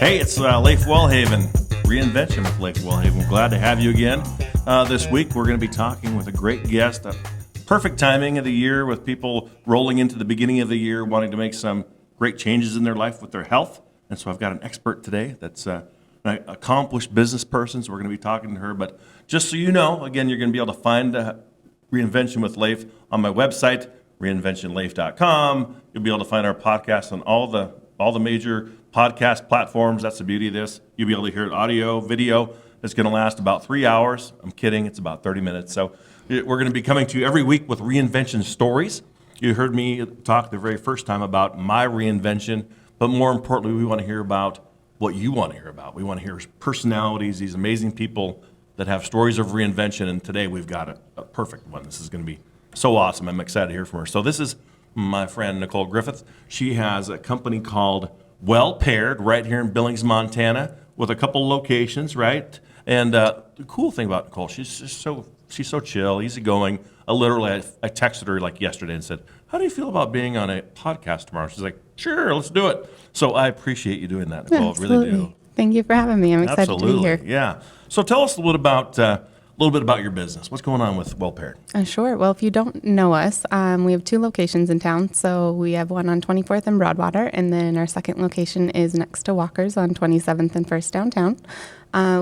Hey, it's Leif Welhaven, Reinvention with Leif Welhaven. Glad to have you again. This week we're going to be talking with a great guest. Perfect timing of the year with people rolling into the beginning of the year, wanting to make some great changes in their life with their health. And so I've got an expert today that's an accomplished business person, so we're going to be talking to her. But just so you know, again, you're going to be able to find Reinvention with Leif on my website, reinventionleif.com. You'll be able to find our podcast on all the major podcast platforms. That's the beauty of this. You'll be able to hear it audio, video. It's going to last about 3 hours. I'm kidding. It's about 30 minutes. So we're going to be coming to you every week with reinvention stories. You heard me talk the very first time about my reinvention, but more importantly, we want to hear about what you want to hear about. We want to hear personalities, these amazing people that have stories of reinvention, and today we've got a perfect one. This is going to be so awesome. I'm excited to hear from her. So this is my friend Nicole Griffith. She has a company called Well Paired right here in Billings, Montana, with a couple locations, right? And the cool thing about Nicole, she's so chill, easygoing. I texted her like yesterday and said, "How do you feel about being on a podcast tomorrow?" She's like, "Sure, let's do it." So I appreciate you doing that, Nicole. Absolutely. Really do. Thank you for having me. I'm excited to be here. Yeah. So tell us a little bit about your business. What's going on with Well Paired? Sure. Well, if you don't know us, we have 2 locations in town. So we have one on 24th and Broadwater, and then our second location is next to Walker's on 27th and 1st downtown.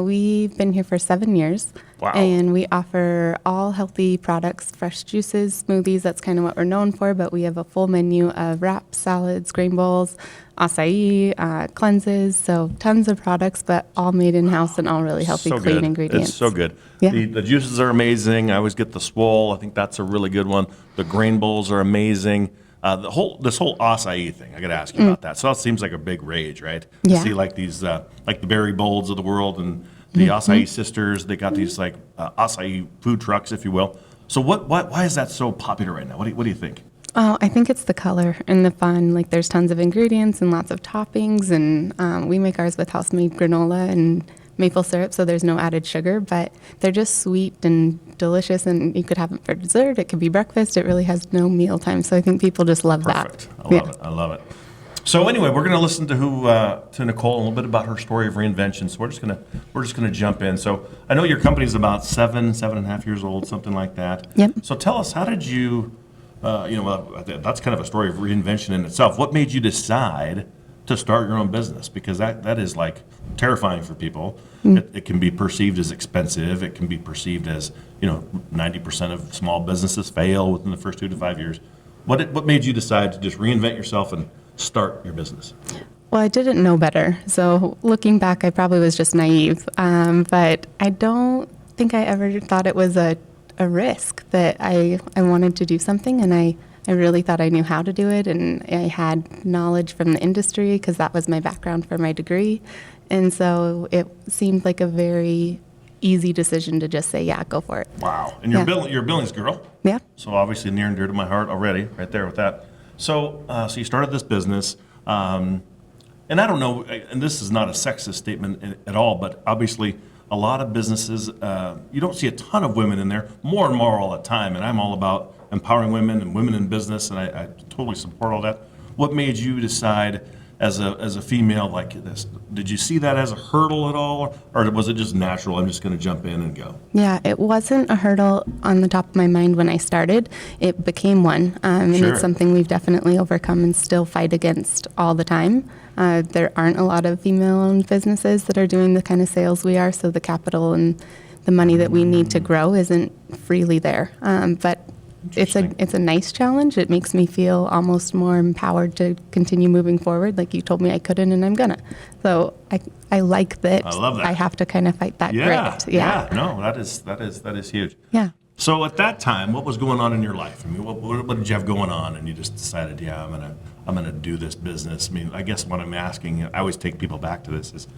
We've been here for 7 years. Wow. And we offer all healthy products, fresh juices, smoothies. That's kind of what we're known for, but we have a full menu of wraps, salads, grain bowls, acai, cleanses, so tons of products, but all made in-house and all really healthy, So clean good. ingredients. It's so good. Yeah. The juices are amazing. I always get the swole. I think that's a really good one. The grain bowls are amazing. This whole acai thing, I got to ask you about that. So that seems like a big rage, right? Yeah. To see like these, like the Berry Bowls of the world and the acai sisters. They got these like acai food trucks, if you will. So why is that so popular right now? What do you think? Oh, I think it's the color and the fun. Like there's tons of ingredients and lots of toppings, and we make ours with house-made granola and maple syrup, so there's no added sugar, but they're just sweet and delicious, and you could have them for dessert. It could be breakfast. It really has no meal time, so I think people just love Perfect. that. I love it. So anyway, we're going to listen to Nicole a little bit about her story of reinvention. So we're just gonna jump in. So I know your company's about 7.5 years old, something like that. Yep. So tell us, how did you, that's kind of a story of reinvention in itself. What made you decide to start your own business? Because that is like terrifying for people. It can be perceived as expensive. It can be perceived as 90% of small businesses fail within the first 2 to 5 years. What made you decide to just reinvent yourself and start your business? Well, I didn't know better. So looking back, I probably was just naive. But I don't think I ever thought it was a risk, that I wanted to do something, and I really thought I knew how to do it, and I had knowledge from the industry because that was my background for my degree. And so it seemed like a very easy decision to just say, yeah, go for it. Wow. And you're a Billings girl. Yeah. So obviously near and dear to my heart already, right there with that. So you started this business, and I don't know, and this is not a sexist statement at all, but obviously a lot of businesses, you don't see a ton of women in there, more and more all the time, and I'm all about empowering women and women in business, and I totally support all that. What made you decide as a female like this? Did you see that as a hurdle at all, or was it just natural, I'm just going to jump in and go? Yeah, it wasn't a hurdle on the top of my mind when I started. It became one, and Sure. it's something we've definitely overcome and still fight against all the time. There aren't a lot of female-owned businesses that are doing the kind of sales we are, so the capital and the money that we need to grow isn't freely there. But it's a nice challenge. It makes me feel almost more empowered to continue moving forward. Like you told me I couldn't, and I'm gonna. So I like that. I love that. I have to kind of fight that grit. Yeah. No, that is huge. Yeah. So at that time, what was going on in your life? I mean, what did you have going on, and you just decided, yeah, I'm gonna do this business? I mean, I guess what I'm asking, I always take people back to this, is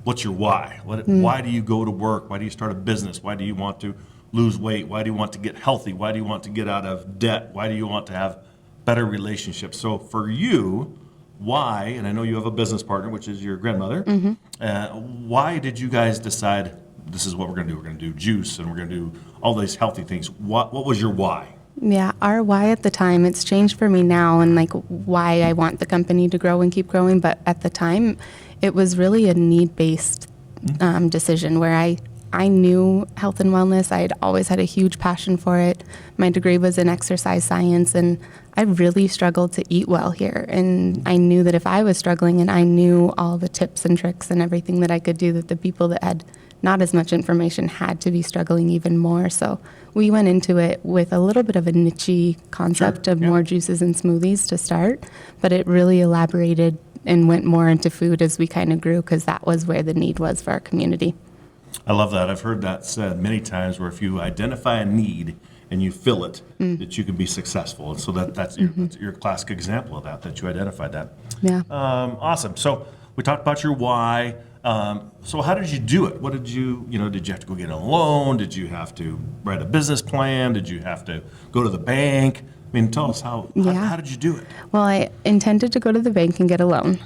what's your why? Why do you go to work? Why do you start a business? Why do you want to lose weight? Why do you want to get healthy? Why do you want to get out of debt? Why do you want to have better relationships? So for you, why, and I know you have a business partner, which is your grandmother, why did you guys decide this is what we're going to do? We're going to do juice, and we're going to do all these healthy things. What was your why? Yeah, our why at the time, it's changed for me now and like why I want the company to grow and keep growing. But at the time, it was really a need-based decision where I knew health and wellness. I had always had a huge passion for it. My degree was in exercise science, and I really struggled to eat well here. And I knew that if I was struggling and I knew all the tips and tricks and everything that I could do, that the people that had not as much information had to be struggling even more. So we went into it with a little bit of a niche concept of more juices and smoothies to start, but it really elaborated and went more into food as we kind of grew because that was where the need was for our community. I love that. I've heard that said many times where if you identify a need and you fill it, that you can be successful. And so that's your classic example of that you identified that. Yeah. Awesome. So we talked about your why. So how did you do it? What did did you have to go get a loan? Did you have to write a business plan? Did you have to go to the bank? I mean, tell us how did you do it? Well, I intended to go to the bank and get a loan.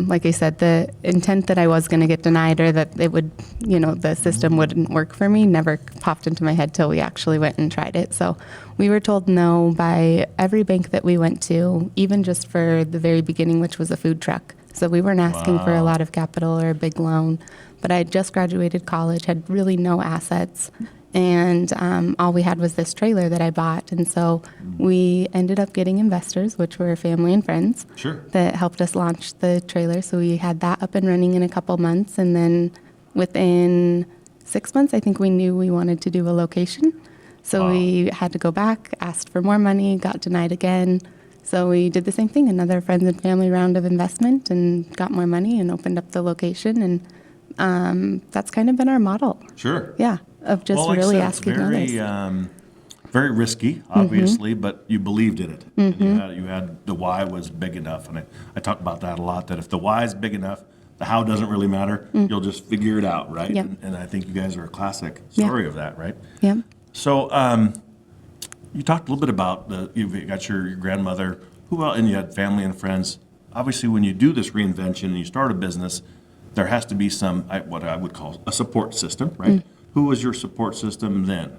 Like I said, the intent that I was going to get denied or that it would, the system wouldn't work for me never popped into my head till we actually went and tried it. So we were told no by every bank that we went to, even just for the very beginning, which was a food truck. So we weren't asking for a lot of capital or a big loan, but I had just graduated college, had really no assets, and all we had was this trailer that I bought. And so we ended up getting investors, which were family and friends, that helped us launch the trailer. So we had that up and running in a couple months, and then within 6 months, I think we knew we wanted to do a location. So we had to go back, asked for more money, got denied again. So we did the same thing, another friends and family round of investment, and got more money and opened up the location. And that's kind of been our model. Sure. Yeah, of just really asking others. Very risky, obviously, but you believed in it. And you had the why was big enough. And I talk about that a lot, that if the why is big enough, the how doesn't really matter. You'll just figure it out, right? Yep. And I think you guys are a classic story of that, right? Yeah. So you talked a little bit about you've got your grandmother, and you had family and friends. Obviously, when you do this reinvention and you start a business, there has to be what I would call a support system, right? Who was your support system then,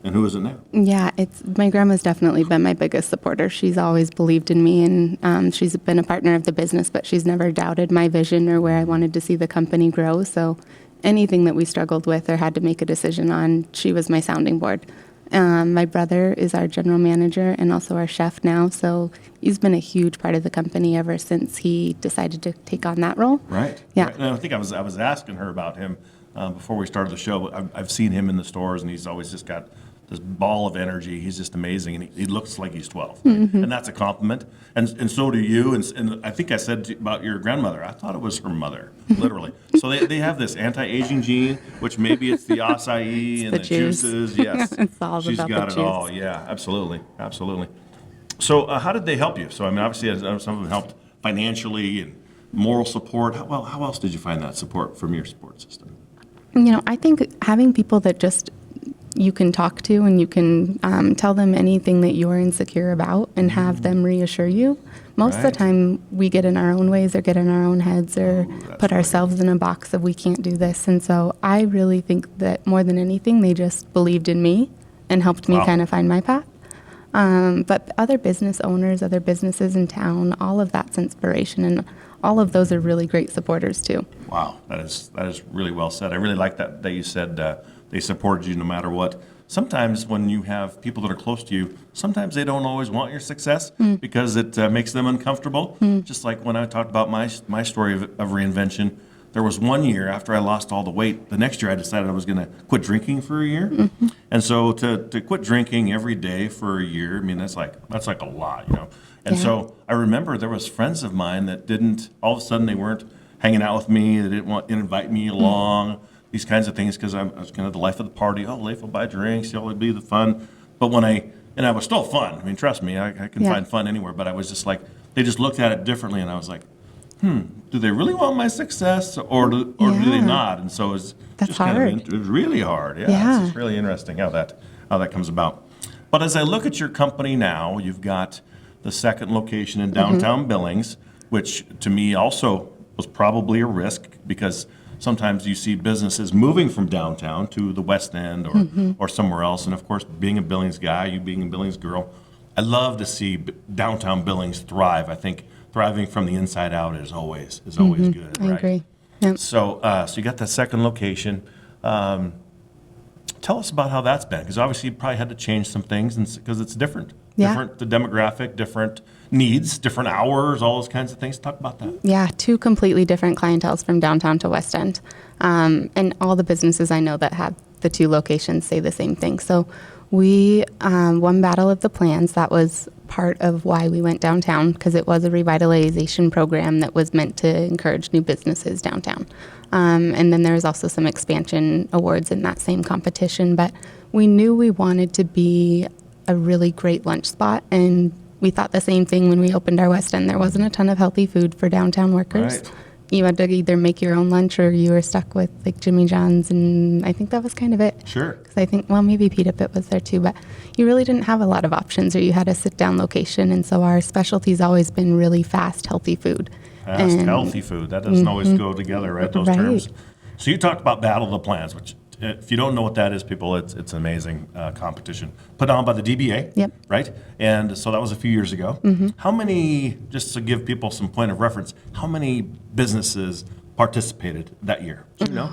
and who is it now? Yeah, my grandma's definitely been my biggest supporter. She's always believed in me, and she's been a partner of the business, but she's never doubted my vision or where I wanted to see the company grow. So anything that we struggled with or had to make a decision on, she was my sounding board. My brother is our general manager and also our chef now, so he's been a huge part of the company ever since he decided to take on that role. Right. Yeah. Right. And I think I was asking her about him before we started the show. I've seen him in the stores, and he's always just got this ball of energy. He's just amazing, and he looks like he's 12, and that's a compliment. And so do you. And I think I said about your grandmother, I thought it was her mother, literally. So they have this anti-aging gene, which maybe it's the acai and the juices. Yes, it's all she's about got the it juice. all. Yeah, absolutely. So how did they help you? So I mean, obviously, some of them helped financially and moral support. How else did you find that support from your support system? I think having people that just you can talk to and you can tell them anything that you're insecure about and have them reassure you. Most of the time we get in our own ways or get in our own heads or put ourselves in a box of we can't do this. And so I really think that more than anything, they just believed in me and helped me kind of find my path. But other business owners, other businesses in town, all of that's inspiration, and all of those are really great supporters too. Wow, that is really well said. I really like that you said they supported you no matter what. Sometimes when you have people that are close to you, sometimes they don't always want your success because it makes them uncomfortable. Just like when I talked about my story of reinvention, there was 1 year after I lost all the weight. The next year I decided I was going to quit drinking for a year. And so to quit drinking every day for a year, I mean, that's like a lot, And so I remember there was friends of mine that all of a sudden they weren't hanging out with me. They didn't invite me along, these kinds of things, because I was kind of the life of the party. Oh, Leif will buy drinks. He'll be the fun. But I was still fun. I mean, trust me, I can find fun anywhere. But I was just like, they just looked at it differently. And I was like, do they really want my success or do they not? And so it's That's just hard. it was really hard. Yeah. It's just really interesting how that comes about. But as I look at your company now, you've got the second location in downtown Billings, which to me also was probably a risk because sometimes you see businesses moving from downtown to the West End or somewhere else. And of course, being a Billings guy, you being a Billings girl, I love to see downtown Billings thrive. I think thriving from the inside out is always good. I agree. Yep. So you got that second location. Tell us about how that's been, because obviously you probably had to change some things because it's different. Yeah. Different, the demographic, different needs, different hours, all those kinds of things. Talk about that. Yeah, two completely different clienteles from downtown to West End. And all the businesses I know that have the two locations say the same thing. So we won Battle of the Plans. That was part of why we went downtown, because it was a revitalization program that was meant to encourage new businesses downtown. And then there was also some expansion awards in that same competition. But we knew we wanted to be a really great lunch spot, and we thought the same thing when we opened our West End. There wasn't a ton of healthy food for downtown workers. Right. You had to either make your own lunch or you were stuck with like Jimmy John's, and I think that was kind of it. Sure. Because I think, well, maybe Pita Pit was there too, but you really didn't have a lot of options, or you had a sit-down location, and so our specialty's always been really fast, healthy food. Fast, healthy food. That doesn't always go together, right? Those Right. terms. So you talked about Battle of the Plans, which, if you don't know what that is, people, it's an amazing competition put on by the DBA. Yep. Right? And so that was a few years ago. How many, just to give people some point of reference, how many businesses participated that year? Do you know?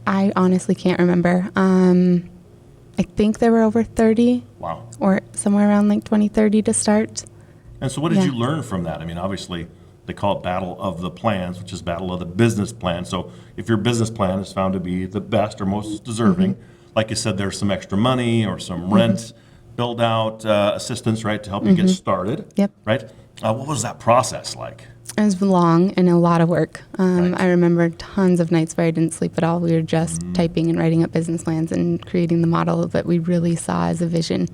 I honestly can't remember. I think there were over 30. Wow. Or somewhere around like 20, 30 to start. And so what did Yeah. you learn from that? I mean, obviously, they call it Battle of the Plans, which is Battle of the Business Plan. So if your business plan is found to be the best or most deserving, like you said, there's some extra money or some rent, build out assistance, right, to help you get started. Yep. Right? What was that process like? It was long and a lot of work. Right. I remember tons of nights where I didn't sleep at all. We were just typing and writing up business plans and creating the model that we really saw as a vision.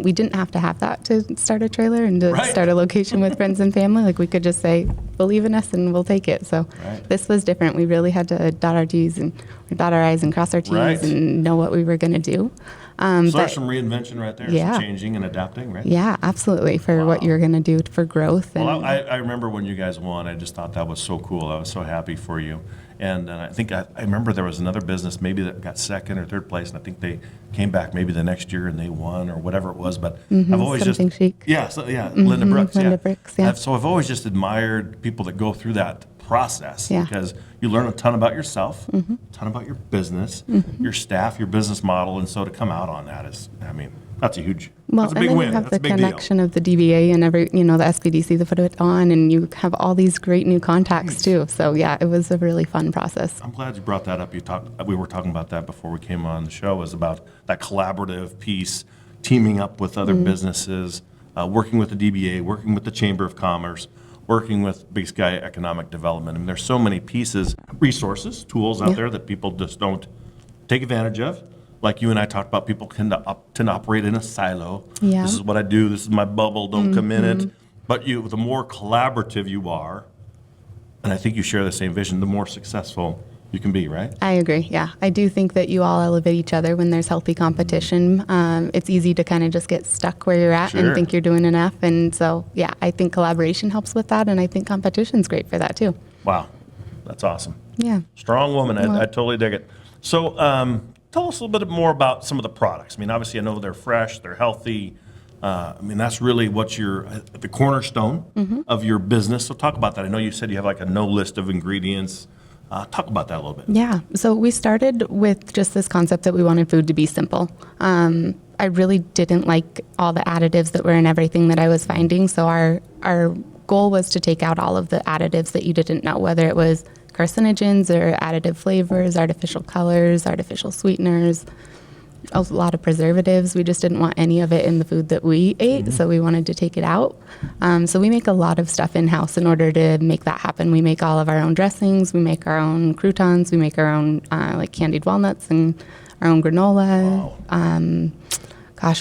We didn't have to have that to start a trailer and to Right. start a location with friends and family. Like, we could just say, believe in us and we'll take it. So Right. this was different. We really had to dot our T's and dot our I's and cross our T's Right. and know what we were going to do. So But there's some reinvention right there, Yeah. some changing and adapting, right? yeah, absolutely, for what Wow. you're going to do for growth. And Well, I remember when you guys won, I just thought that was so cool. I was so happy for you. And I think I remember there was another business maybe that got second or third place, and I think they came back maybe the next year and they won or whatever it was. But I've always Something just Chic. yeah, Linda Brooks, Linda yeah. Brooks, yeah. So I've always just admired people that go through that process, Yeah. because you learn a ton about yourself, a ton about your business, your staff, your business model, and so to come out on that is, I mean, that's a huge, Well, that's a and big then win. you have That's a the big deal. connection of the DBA and the SBDC that put it on, and you have all these great new contacts too. So yeah, it was a really fun process. I'm glad you brought that up. We were talking about that before we came on the show, was about that collaborative piece, teaming up with other businesses, working with the DBA, working with the Chamber of Commerce, working with Big Sky Economic Development. I mean, there's so many pieces, resources, tools out there that people just don't take advantage of. Like you and I talked about, people tend to operate in a silo. Yeah. This is what I do. This is my bubble. Don't come in it. But the more collaborative you are, and I think you share the same vision, the more successful you can be, right? I agree. Yeah, I do think that you all elevate each other when there's healthy competition. It's easy to kind of just get stuck where you're at Sure. and think you're doing enough. And so yeah, I think collaboration helps with that, and I think competition's great for that too. Wow, that's awesome. Yeah. Strong woman. I Well- totally dig it. So tell us a little bit more about some of the products. I mean, obviously, I know they're fresh, they're healthy. I mean, that's really what the cornerstone of your business. So talk about that. I know you said you have like a no list of ingredients. Talk about that a little bit. Yeah. So we started with just this concept that we wanted food to be simple. I really didn't like all the additives that were in everything that I was finding. So our goal was to take out all of the additives that you didn't know, whether it was carcinogens or additive flavors, artificial colors, artificial sweeteners, a lot of preservatives. We just didn't want any of it in the food that we ate, so we wanted to take it out. So we make a lot of stuff in-house in order to make that happen. We make all of our own dressings, we make our own croutons, we make our own like candied walnuts and our own granola. Wow.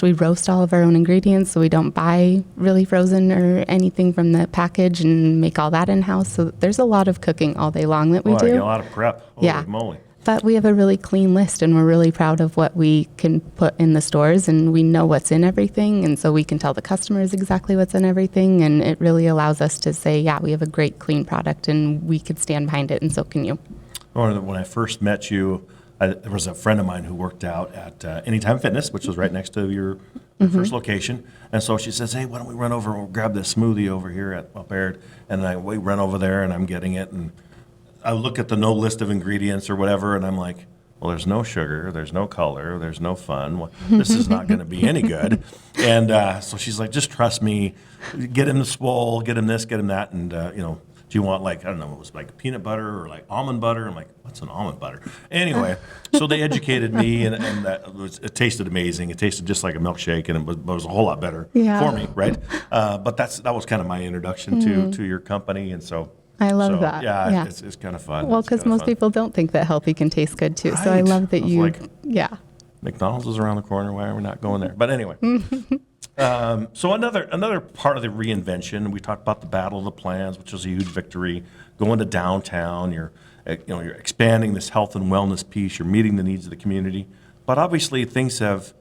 We roast all of our own ingredients, so we don't buy really frozen or anything from the package, and make all that in-house. So there's a lot of cooking all day long that we Boy, I do. get a lot of prep. Holy Yeah. moly. But we have a really clean list, and we're really proud of what we can put in the stores, and we know what's in everything, and so we can tell the customers exactly what's in everything, and it really allows us to say, yeah, we have a great clean product, and we could stand behind it, and so can you. When I first met you, there was a friend of mine who worked out at Anytime Fitness, which was right next to your first location. And so she says, hey, why don't we run over and we'll grab this smoothie over here at Baird? And we run over there and I'm getting it. And I look at the no list of ingredients or whatever, and I'm like, well, there's no sugar, there's no color, there's no fun. Well, this is not going to be any good. And so she's like, just trust me. Get him the swole, get him this, get him that. And, do you want like, I don't know, it was like peanut butter or like almond butter? I'm like, what's an almond butter? Anyway, so they educated me, and it tasted amazing. It tasted just like a milkshake, and it was a whole lot better for me, right? But that was kind of my introduction to your company, and so. I love that. Yeah. It's kind of fun. Well, because most people don't think that healthy can taste good too. Right. So I love that McDonald's is around the corner. Why are we not going there? But anyway. So another part of the reinvention, we talked about the Battle of the Plans, which was a huge victory. Going to downtown, you're expanding this health and wellness piece. You're meeting the needs of the community. But obviously things have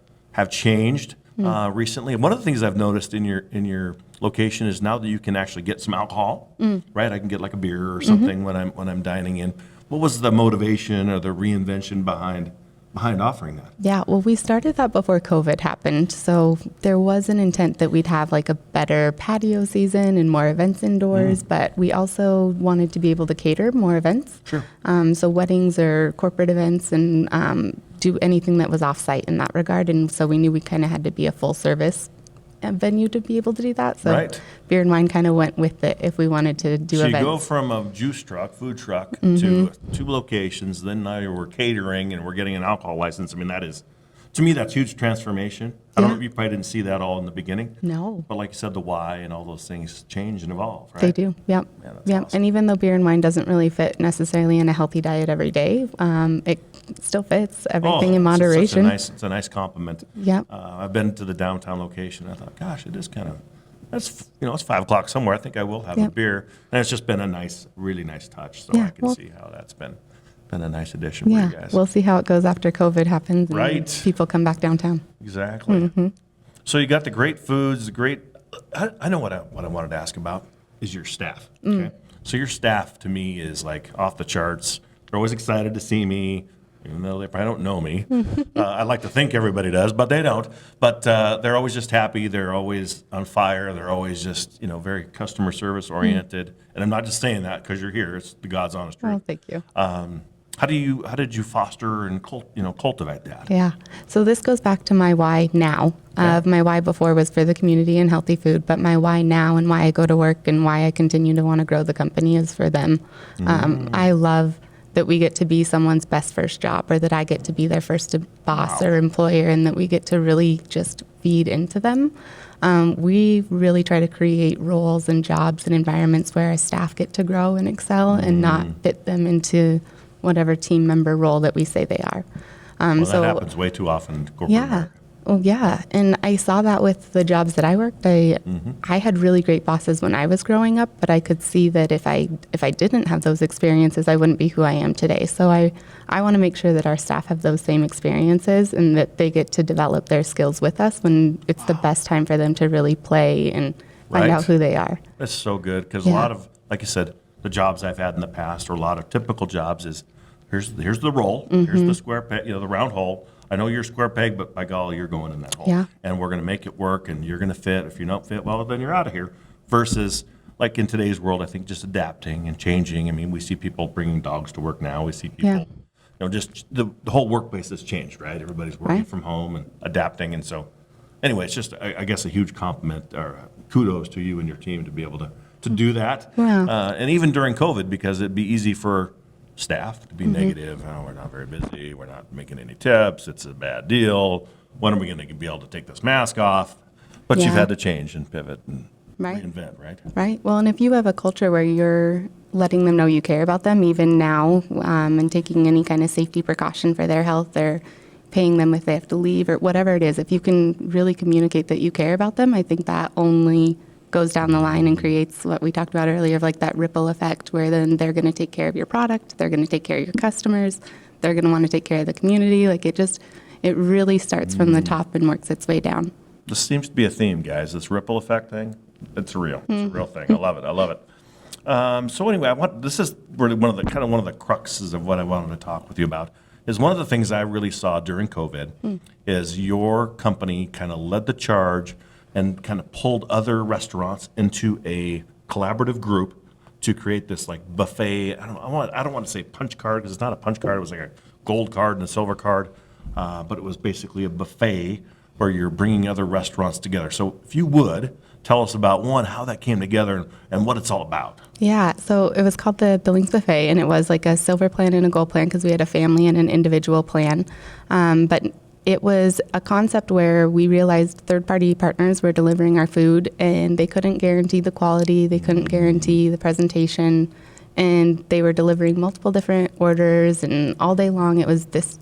changed recently. And one of the things I've noticed in your location is now that you can actually get some alcohol, right? I can get like a beer or something when I'm dining in. What was the motivation or the reinvention behind offering that? Yeah, well, we started that before COVID happened. So there was an intent that we'd have like a better patio season and more events indoors, but we also wanted to be able to cater more events. Sure. So weddings or corporate events, and do anything that was off-site in that regard. And so we knew we kind of had to be a full service venue to be able to do that. So beer and wine kind of went with it if we wanted to do events. So you go from a juice truck, food truck, to 2 locations, then now we're catering and we're getting an alcohol license. I mean, to me, that's huge transformation. I don't know if you probably didn't see that all in the beginning. No. But like you said, the why and all those things change and evolve, right? They do, yep. Awesome. And even though beer and wine doesn't really fit necessarily in a healthy diet every day, it still fits everything in moderation. It's a nice compliment. Yep. I've been to the downtown location. I thought, gosh, it is kind of, it's 5 o'clock somewhere. I think I will have a beer. And it's just been a really nice touch. So I can see how that's been a nice addition for you guys. We'll see how it goes after COVID happens and people come back downtown. Exactly. So you got the great foods, I know what I wanted to ask about is your staff. Okay. So your staff to me is like off the charts. They're always excited to see me, even though they probably don't know me. I like to think everybody does, but they don't. But they're always just happy. They're always on fire. They're always just, very customer service oriented. And I'm not just saying that because you're here. It's the God's honest truth. Oh, thank you. How did you foster and cultivate that? Yeah. So this goes back to my why now. My why before was for the community and healthy food, but my why now and why I go to work and why I continue to want to grow the company is for them. I love that we get to be someone's best first job, or that I get to be their first boss or employer, and that we get to really just feed into them. We really try to create roles and jobs and environments where our staff get to grow and excel and not fit them into whatever team member role that we say they are. That happens way too often in corporate America. Well, yeah. And I saw that with the jobs that I worked. I had really great bosses when I was growing up, but I could see that if I didn't have those experiences, I wouldn't be who I am today. So I want to make sure that our staff have those same experiences and that they get to develop their skills with us when it's the best time for them to really play and find out who they are. That's so good, because a lot of, like you said, the jobs I've had in the past, or a lot of typical jobs, is here's the role, here's the square peg, the round hole. I know you're a square peg, but by golly, you're going in that hole. Yeah. And we're going to make it work, and you're going to fit. If you don't fit, well, then you're out of here. Versus, like in today's world, I think just adapting and changing. I mean, we see people bringing dogs to work now. We see people, just the whole workplace has changed, right? Everybody's working from home and adapting. And so, anyway, it's just, I guess, a huge compliment or kudos to you and your team to be able to do that. Wow. And even during COVID, because it'd be easy for staff to be negative. Oh, we're not very busy. We're not making any tips. It's a bad deal. When are we going to be able to take this mask off? But you've had to change and pivot and reinvent, right? Right. Well, and if you have a culture where you're letting them know you care about them, even now, and taking any kind of safety precaution for their health, or paying them if they have to leave, or whatever it is, if you can really communicate that you care about them, I think that only goes down the line and creates what we talked about earlier of like that ripple effect, where then they're going to take care of your product, they're going to take care of your customers, they're going to want to take care of the community. Like it really starts from the top and works its way down. This seems to be a theme, guys. This ripple effect thing, it's real. It's a real thing. I love it. So anyway, this is really one of the cruxes of what I wanted to talk with you about. Is one of the things I really saw during COVID is your company kind of led the charge and kind of pulled other restaurants into a collaborative group to create this like buffet. I don't want to say punch card because it's not a punch card. It was like a gold card and a silver card, but it was basically a buffet where you're bringing other restaurants together. So if you would tell us about one, how that came together and what it's all about. Yeah, so it was called the Billings Buffet, and it was like a silver plan and a gold plan because we had a family and an individual plan. But it was a concept where we realized third-party partners were delivering our food, and they couldn't guarantee the quality, they couldn't guarantee the presentation, and they were delivering multiple different orders, and all day long it was this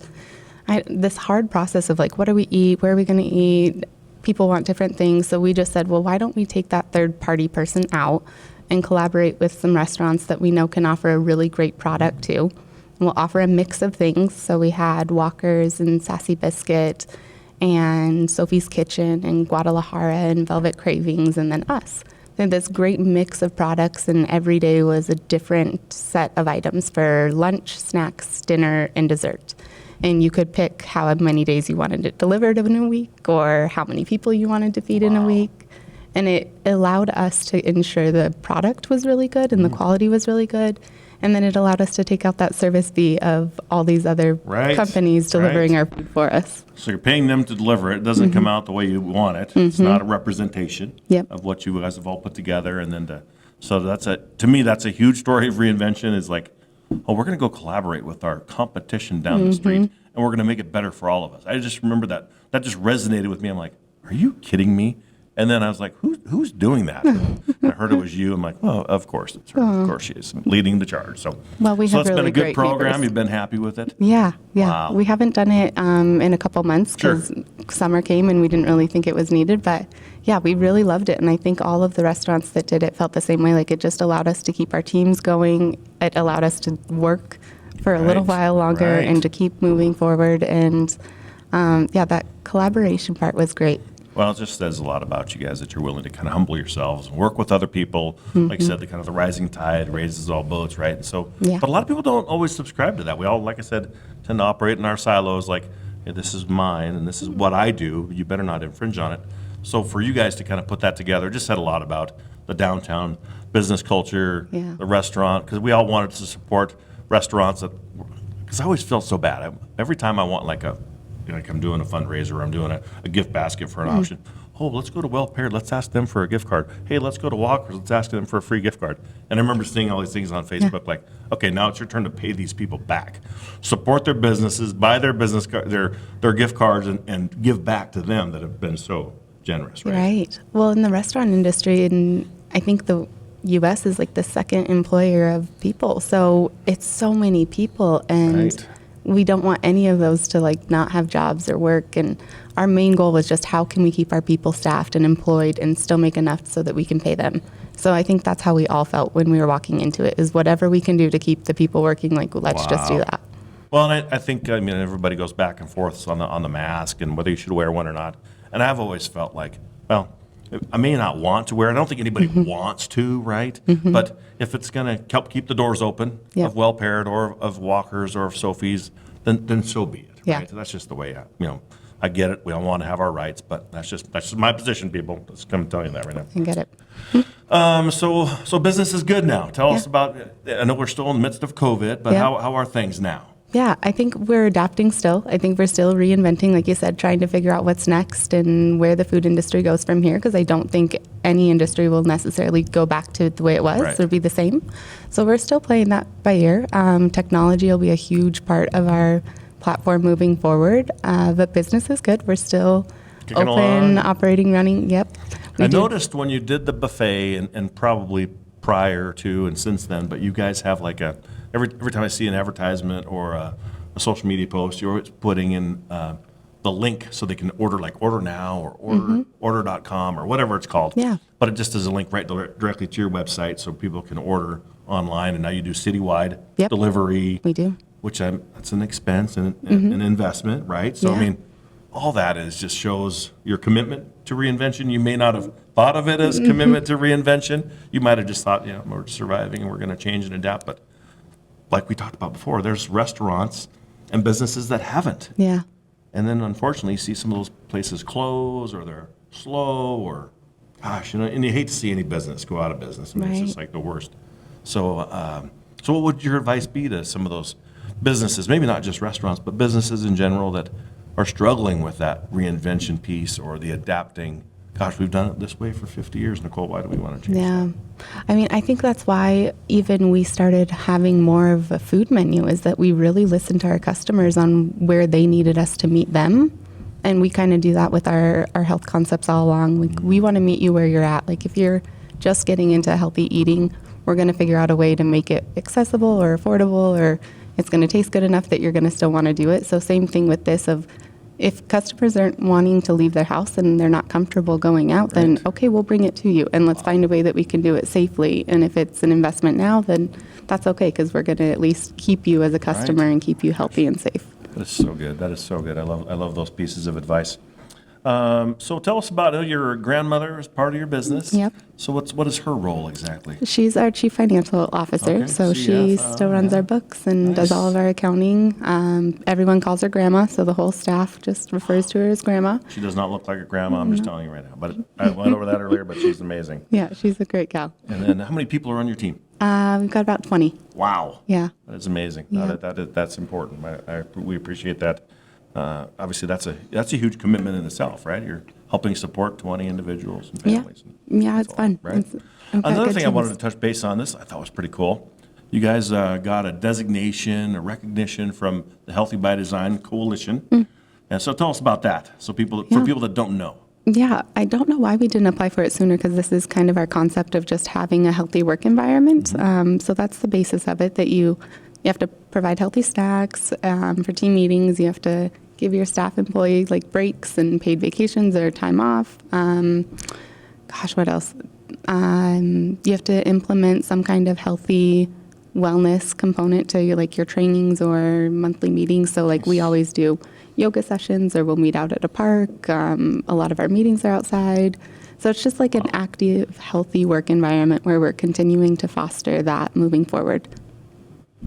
hard process of like, what do we eat, where are we going to eat? People want different things, so we just said, well, why don't we take that third-party person out and collaborate with some restaurants that we know can offer a really great product too. We'll offer a mix of things. So we had Walker's and Sassy Biscuit and Sophie's Kitchen and Guadalajara and Velvet Cravings and then us. We had this great mix of products, and every day was a different set of items for lunch, snacks, dinner, and dessert. And you could pick how many days you wanted it delivered in a week or how many people you wanted to feed in a week. And it allowed us to ensure the product was really good and the quality was really good. And then it allowed us to take out that service fee of all these other companies delivering our food for us. So you're paying them to deliver it. It doesn't come out the way you want it. It's not a representation of what you guys have all put together. And then to me, that's a huge story of reinvention is like, oh, we're going to go collaborate with our competition down the street and we're going to make it better for all of us. I just remember that just resonated with me. I'm like, are you kidding me? And then I was like, who's doing that? And I heard it was you. I'm like, oh, of course it's her. Of course she is leading the charge. So, it's been a good program. Neighbors. You've been happy with it? Yeah. Wow. We haven't done it in a couple months because summer came and we didn't really think it was needed. But yeah, we really loved it. And I think all of the restaurants that did it felt the same way. Like it just allowed us to keep our teams going. It allowed us to work for a little while longer and to keep moving forward. And that collaboration part was great. Well, it just says a lot about you guys that you're willing to kind of humble yourselves and work with other people. Like you said, the rising tide raises all boats, right? And so, but a lot of people don't always subscribe to that. We all, like I said, tend to operate in our silos like, hey, this is mine and this is what I do. You better not infringe on it. So for you guys to kind of put that together, just said a lot about the downtown business culture, the restaurant, because we all wanted to support restaurants because I always felt so bad. Every time I want like I'm doing a fundraiser or I'm doing a gift basket for an auction. Oh, let's go to Well Paired. Let's ask them for a gift card. Hey, let's go to Walker's. Let's ask them for a free gift card. And I remember seeing all these things on Facebook like, okay, now it's your turn to pay these people back. Support their businesses, buy their business their gift cards and give back to them that have been so generous, right? Right. Well, in the restaurant industry, and I think the U.S. is like the second employer of people. So it's so many people and we don't want any of those to like not have jobs or work. And our main goal was just how can we keep our people staffed and employed and still make enough so that we can pay them. So I think that's how we all felt when we were walking into it is whatever we can do to keep the people working, like let's just do that. Well, and I think, everybody goes back and forth on the mask and whether you should wear one or not. And I've always felt like, well, I may not want to wear it. I don't think anybody wants to, right? But if it's going to help keep the doors open of Well Paired or of Walker's or of Sophie's, then so be it. Right? That's just the way I get it. We all want to have our rights, but that's just my position, people. Let's come tell you that right now. I get it. So business is good now. Tell us about. I know we're still in the midst of COVID, but how are things now? Yeah, I think we're adapting still. I think we're still reinventing, like you said, trying to figure out what's next and where the food industry goes from here, because I don't think any industry will necessarily go back to the way it was or be the same. So we're still playing that by ear. Technology will be a huge part of our platform moving forward, but business is good. We're still kicking open, operating, running. Yep. I noticed when you did the buffet and probably prior to and since then, but you guys have like every time I see an advertisement or a social media post, you're always putting in the link so they can order, like Order Now or order.com or whatever it's called. Yeah. But it just is a link right directly to your website so people can order online. And now you do citywide delivery. We do. Which that's an expense and an investment, right? So, all that just shows your commitment to reinvention. You may not have thought of it as commitment to reinvention. You might have just thought, we're surviving and we're going to change and adapt. But like we talked about before, there's restaurants and businesses that haven't. Yeah. And then unfortunately, you see some of those places close or they're slow or, gosh, and you hate to see any business go out of business. I mean, It's just like the worst. So, so what would your advice be to some of those businesses, maybe not just restaurants, but businesses in general that are struggling with that reinvention piece or the adapting? Gosh, we've done it this way for 50 years, Nicole. Why do we want to change that? I mean, I think that's why even we started having more of a food menu, is that we really listened to our customers on where they needed us to meet them. And we kind of do that with our health concepts all along. We want to meet you where you're at. Like if you're just getting into healthy eating, we're going to figure out a way to make it accessible or affordable, or it's going to taste good enough that you're going to still want to do it. So same thing with this of, if customers aren't wanting to leave their house and they're not comfortable going out, then okay, we'll bring it to you and let's find a way that we can do it safely. And if it's an investment now, then that's okay, because we're going to at least keep you as a customer and keep you healthy and safe. That is so good. That is so good. I love those pieces of advice. So tell us about your grandmother as part of your business. Yep. So what is her role exactly? She's our chief financial officer, Okay, so she still runs our books and does all of our accounting. Everyone calls her grandma, so the whole staff just refers to her as grandma. She does not look like a grandma, I'm just telling you right now. But I went over that earlier, but she's amazing. Yeah, she's a great gal. And then how many people are on your team? We've got about 20. Wow. Yeah. That is amazing. Yeah. That's important. We appreciate that. Obviously, that's a huge commitment in itself, right? You're helping support 20 individuals and families. Yeah, it's fun. Right? Another thing I wanted to touch base on, this I thought was pretty cool. You guys got a designation, a recognition from the Healthy by Design Coalition. And so tell us about that. So for people that don't know. Yeah, I don't know why we didn't apply for it sooner, because this is kind of our concept of just having a healthy work environment. So that's the basis of it, that you have to provide healthy snacks for team meetings. You have to give your staff employees like breaks and paid vacations or time off. What else? You have to implement some kind of healthy wellness component to your trainings or monthly meetings. So we always do yoga sessions, or we'll meet out at a park. A lot of our meetings are outside. So it's just like an active, healthy work environment where we're continuing to foster that moving forward.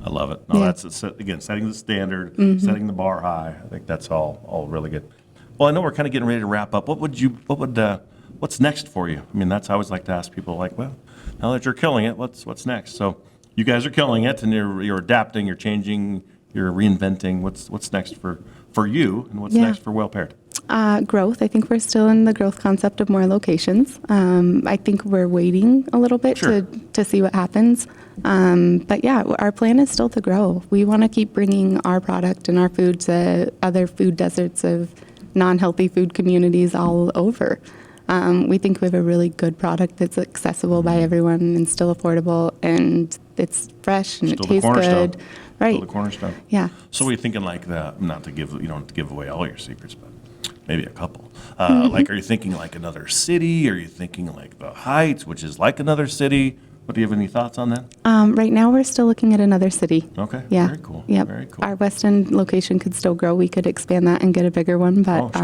I love it. That's, again, setting the standard, setting the bar high. I think that's all really good. Well, I know we're kind of getting ready to wrap up. What's next for you? I mean, that's I always like to ask people, well, now that you're killing it, what's next? So you guys are killing it, and you're adapting, you're changing, you're reinventing. What's next for you, and what's next for Well Paired? Growth. I think we're still in the growth concept of more locations. I think we're waiting a little bit to see what happens. But yeah, our plan is still to grow. We want to keep bringing our product and our food to other food deserts of non-healthy food communities all over. We think we have a really good product that's accessible by everyone and still affordable, and it's fresh and Still it tastes good. Right. Still the cornerstone. Yeah. So we're thinking not to give, you don't have to give away all your secrets, but maybe a couple. Are you thinking like another city? Are you thinking like the Heights, which is like another city? But do you have any thoughts on that? Right now, we're still looking at another city. Okay. Yeah. Very cool. Yep. Very cool. Our West End location could still grow. We could expand that and get a bigger one, but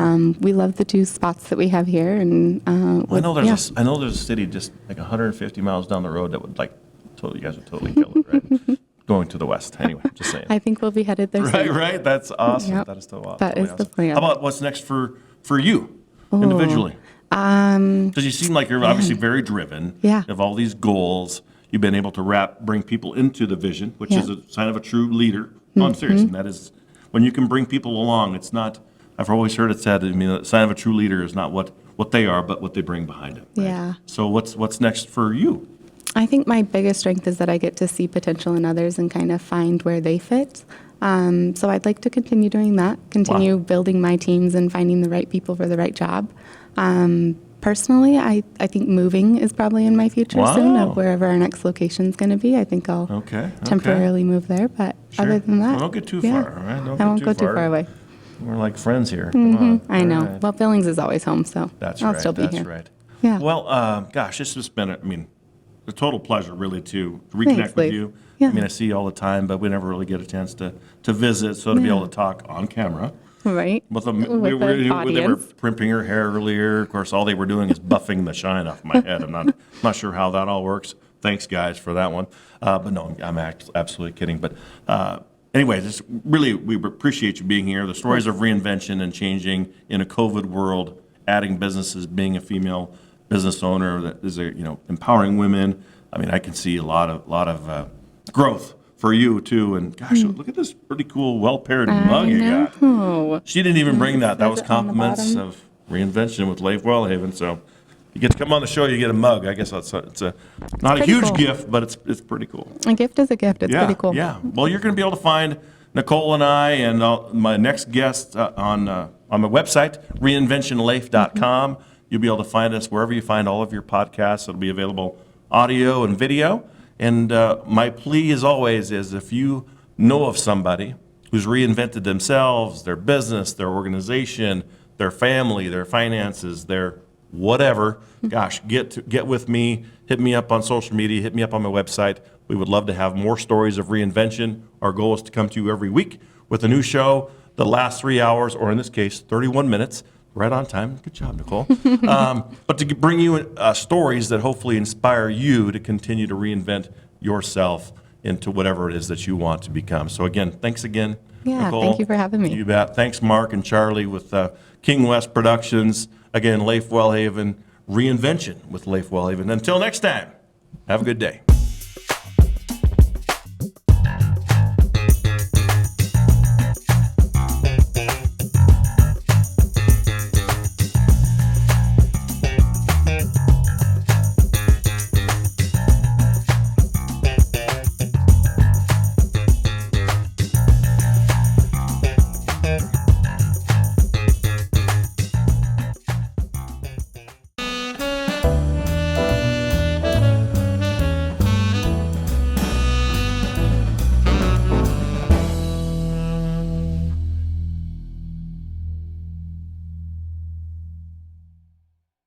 we love the two spots that we have here. And I know there's a city just like 150 miles down the road that would you guys would totally kill it, right? Going to the west. Anyway, just saying. I think we'll be headed there soon. Right. That's awesome. Yep. That is so awesome. That is the plan. How about what's next for you individually? Because you seem like you're obviously very driven. Yeah. You have all these goals. You've been able to bring people into the vision, which is a sign of a true leader. No, I'm serious. And that is when you can bring people along. It's not, I've always heard it said, the sign of a true leader is not what they are, but what they bring behind it. Right? Yeah. So what's next for you? I think my biggest strength is that I get to see potential in others and kind of find where they fit. So I'd like to continue doing that, continue building my teams and finding the right people for the right job. Personally, I think moving is probably in my future soon, of wherever our next location is going to be. I think I'll temporarily move there. But other than that, don't get too far, all right? I won't go too far away. We're like friends here. Come on. I know. Right. Well, Billings is always home, so I'll still be here. That's right. Yeah. Well, gosh, it's just been a total pleasure, really, to reconnect with you. Yeah. I see you all the time, but we never really get a chance to visit, so to be able to talk on camera Right. With With the they were audience. primping her hair earlier. Of course, all they were doing is buffing the shine off my head. I'm not sure how that all works. Thanks, guys, for that one. But no, I'm absolutely kidding. But anyway, just really, we appreciate you being here. The stories of reinvention and changing in a COVID world, adding businesses, being a female business owner that is empowering women. I mean, I can see a lot of growth for you too. And gosh, look at this pretty cool, well-paired mug you got. know. She didn't even bring that. That was Says it on the compliments bottom. of Reinvention with Leif Welhaven. So you get to come on the show, you get a mug. I guess it's not a pretty huge cool. gift, but it's pretty cool. A gift is a gift. It's pretty cool. Yeah. Well, you're going to be able to find Nicole and I and my next guest on my website, reinventionleif.com. You'll be able to find us wherever you find all of your podcasts. It'll be available audio and video. And my plea, as always, is if you know of somebody who's reinvented themselves, their business, their organization, their family, their finances, their whatever, gosh, get with me, hit me up on social media, hit me up on my website. We would love to have more stories of reinvention. Our goal is to come to you every week with a new show, the last 3 hours, or in this case, 31 minutes, right on time. Good job, Nicole. But to bring you stories that hopefully inspire you to continue to reinvent yourself into whatever it is that you want to become. So again, thanks again, Yeah, Nicole. thank you for having me. You bet. Thanks, Mark and Charlie with King West Productions. Again, Leif Welhaven, Reinvention with Leif Welhaven. Until next time, have a good day.